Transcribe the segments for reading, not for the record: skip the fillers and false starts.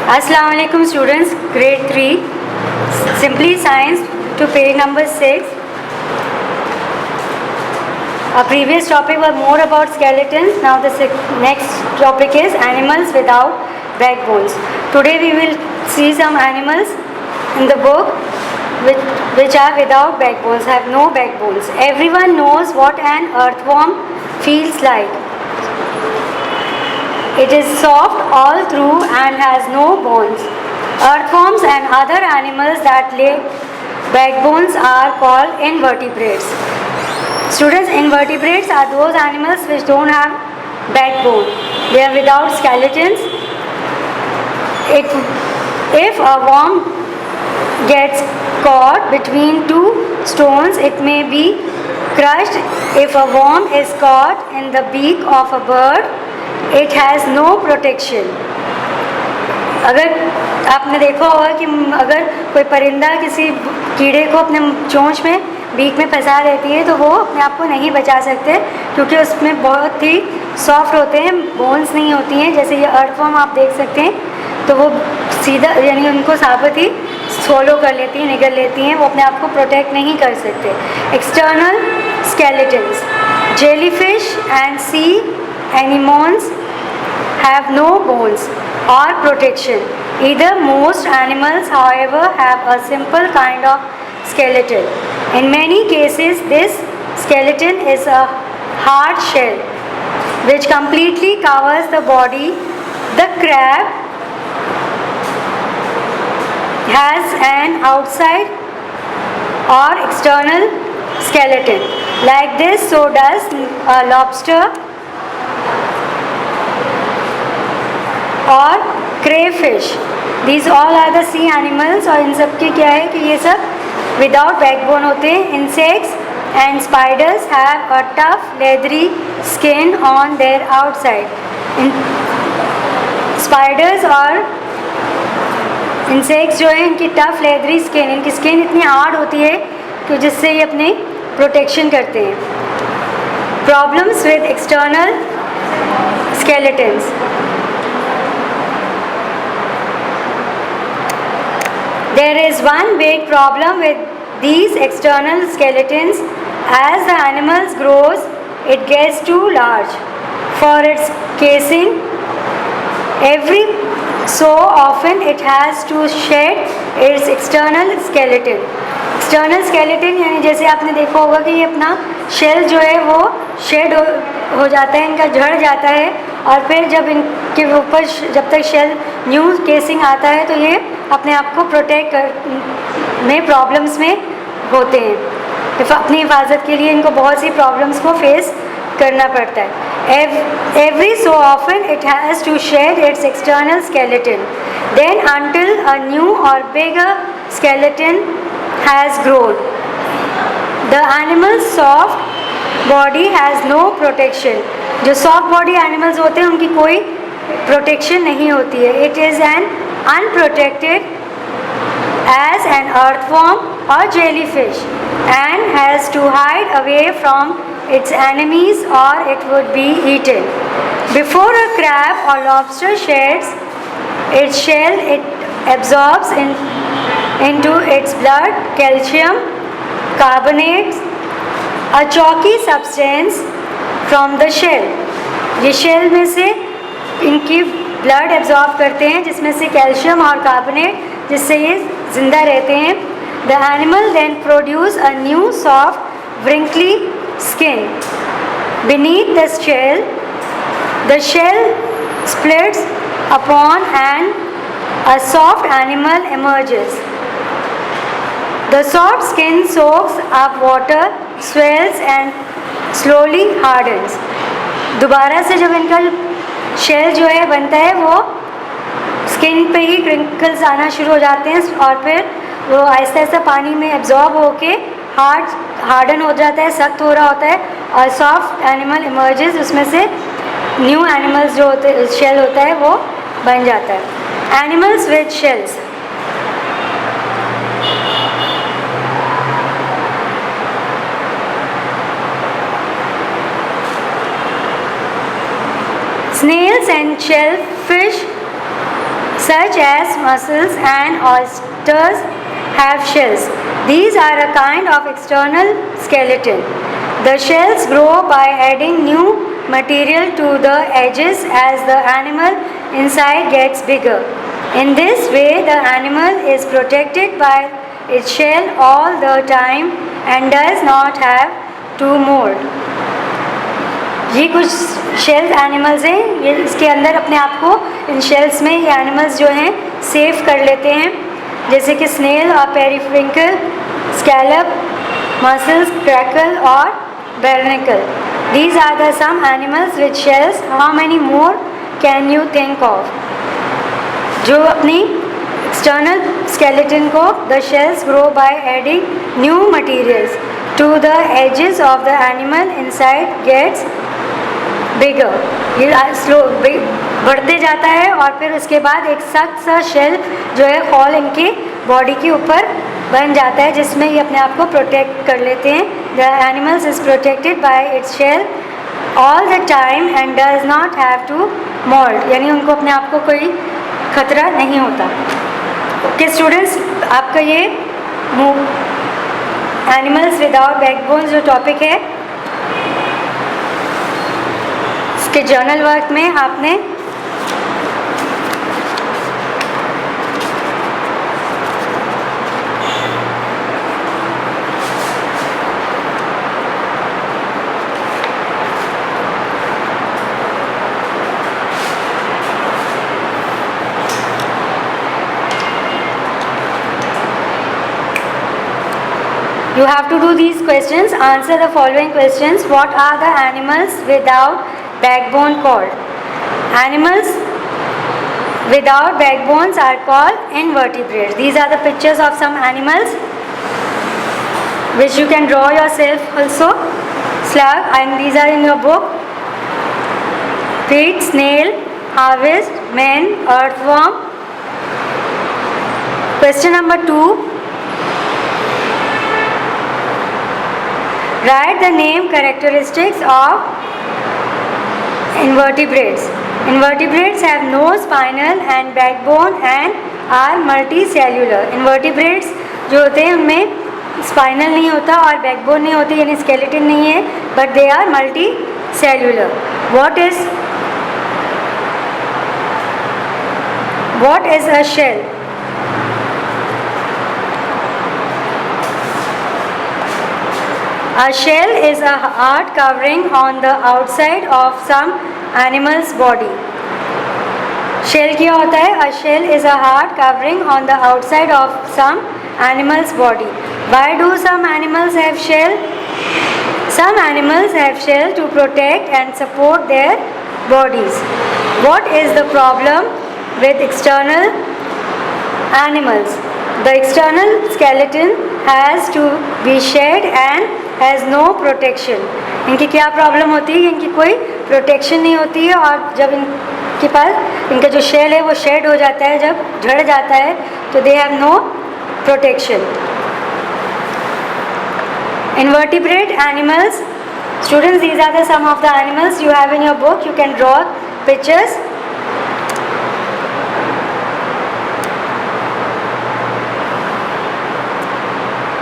Assalamu alaikum students, grade 3, Simply Science to page number 6. Our previous topic was more about skeletons. Now the next topic is animals without backbones. Today we will see some animals in the book which are without backbones, have no backbones. Everyone knows what an earthworm feels like. It is soft all through and has no bones. Earthworms and other animals that lay backbones are called invertebrates. Students, invertebrates are those animals which don't have backbone. They are without skeletons. If a worm gets caught between two stones, it may be crushed. If a worm is caught in the beak of a bird, it has no protection. अगर आपने देखा होगा कि अगर कोई परिंदा किसी कीड़े को अपने चोंच में बीक में फंसा लेती है तो वो अपने आप को नहीं बचा सकते, क्योंकि उसमें बहुत ही सॉफ्ट होते हैं, बोन्स नहीं होती हैं. जैसे ये अर्थवर्म आप देख सकते हैं, तो वो सीधा यानी उनको साबित ही swallow कर लेती हैं, निगल लेती हैं, वो अपने आप को प्रोटेक्ट नहीं कर सकते. External skeletons. Jellyfish and sea anemones have no bones or protection. Most animals, however, have a simple kind of skeleton. In many cases, this skeleton is a hard shell which completely covers the body. The crab has an outside or external skeleton. Like this, so does a lobster और crayfish. These all are the sea animals. और इन सब के क्या है कि ये सब without backbone होते हैं. Insects and spiders have a tough leathery skin on their outside. Spiders और insects जो हैं, इनकी tough leathery skin, इनकी skin इतनी hard होती है कि जिससे ये अपनी protection करते हैं. Problems with external skeletons. There is one big problem with these external skeletons. As the animal grows, it gets too large for its casing. Every so often it has to shed its external skeleton. External skeleton यानी जैसे आपने देखा होगा कि ये अपना shell जो है वो शेड हो जाता है, इनका झड़ जाता है, और फिर जब इनके ऊपर जब तक शेल न्यू केसिंग आता है तो ये अपने आप को प्रोटेक्ट कर में प्रॉब्लम्स में होते हैं. अपनी हिफाजत के लिए इनको बहुत सी प्रॉब्लम्स को फेस करना पड़ता है. Every so often it has to shed its external skeleton. Then until a new और bigger skeleton has grown. The animal soft body has no protection. जो सॉफ्ट बॉडी एनिमल्स होते हैं उनकी कोई प्रोटेक्शन नहीं होती है. It is an unprotected as an earthworm or jellyfish and has to hide away from its enemies or it would be eaten. Before a crab or lobster sheds its shell, it absorbs into its blood calcium carbonate, a chalky substance from the shell. ये shell में से इनकी blood absorb करते हैं, जिसमें से calcium और carbonate, जिससे ये जिंदा रहते हैं. The animal then produce a new soft wrinkly skin beneath the shell. The shell splits upon and a soft animal emerges. The soft skin soaks up water, swells and slowly hardens. दोबारा से जब इनका shell जो है बनता है वो skin पे ही क्रिंकल्स आना शुरू हो जाते हैं और फिर वो आहिस्ता आहिस्ता पानी में एब्जॉर्ब होके हार्डन हो जाता है, सख्त हो रहा होता है, और सॉफ्ट एनिमल इमर्जेस, उसमें से न्यू एनिमल्स जो होते शेल होता है वो बन जाता है. Animals with shells. Snails and shellfish such as mussels and oysters have shells. These are a kind of external skeleton. The shells grow by adding new material to the edges as the animal inside gets bigger. In this way, the animal is protected by its shell all the time and does not have to mold. ये कुछ shells animals हैं, ये इसके अंदर अपने आप को इन shells में ये एनिमल्स जो हैं सेफ कर लेते हैं, जैसे कि स्नेल और पेरिविंकल, स्कैलप, मसल्स, क्रैकल और barnacle. These are the some animals with shells. How many more can you think of? जो अपनी external skeleton को the shells grow by adding new materials to the edges of the animal inside gets bigger. ये slow बढ़ते जाता है और फिर उसके बाद एक सख्त सा शेल जो है हॉल इनके बॉडी के ऊपर बन जाता है, जिसमें ये अपने आप को प्रोटेक्ट कर लेते हैं. The animals is protected by its shell all the time and does not have to mould, यानी उनको अपने आप को कोई खतरा नहीं होता. ओके स्टूडेंट्स, आपका ये एनिमल्स विदाउट बैकबोन जो टॉपिक है, इसके जर्नल वर्क में आपने you have to do these questions. Answer the following questions. What are the animals without backbone called? Animals without backbones are called invertebrates. These are the pictures of some animals which you can draw yourself also. Slug, and these are in your book. Pig, snail, harvest, man, earthworm. Question number 2. Write the name characteristics of invertebrates. Invertebrates have no spinal and backbone and are multicellular. Invertebrates जो होते हैं उनमें spinal नहीं होता और backbone नहीं होती, यानी स्केलेटन नहीं है, but they are multicellular. What is a shell? A shell is a hard covering on the outside of some animal's body. Shell क्या होता है? A shell is a hard covering on the outside of some animal's body. Why do some animals have shell? Some animals have shell to protect and support their bodies. What is the problem with external animals? The external skeleton has to be shed and has no protection. इनकी क्या problem होती है? इनकी कोई protection नहीं होती है, और जब इनके पास इनका जो शेल है वो शेड हो जाता है, जब झड़ जाता है, तो they have no protection. Invertebrate animals. Students, these are the some of the animals you have in your book. You can draw pictures.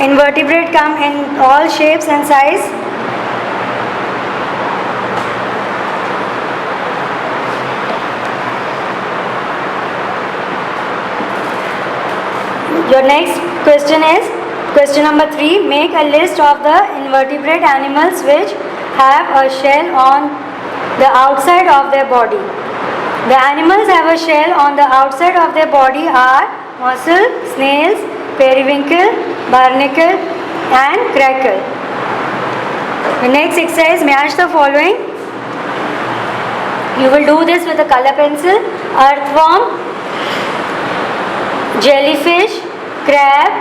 Invertebrate come in all shapes and size. Your next question is question number 3. Make a list of the invertebrate animals which have a shell on the outside of their body. The animals have a shell on the outside of their body are mussel, snails, periwinkle, barnacle and crackle. The next exercise, match the following. You will do this with a color pencil. Earthworm, jellyfish, crab,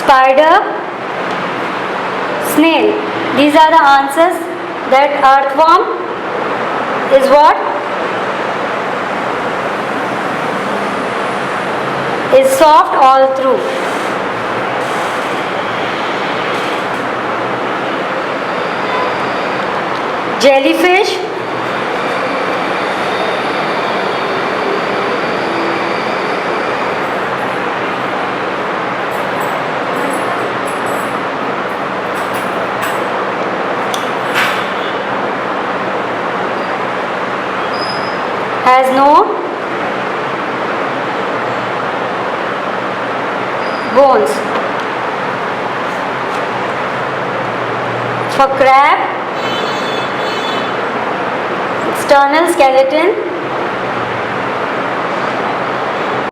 spider, snail. These are the answers. That earthworm is what? Is soft all through. Jellyfish has no bones. For crab, external skeleton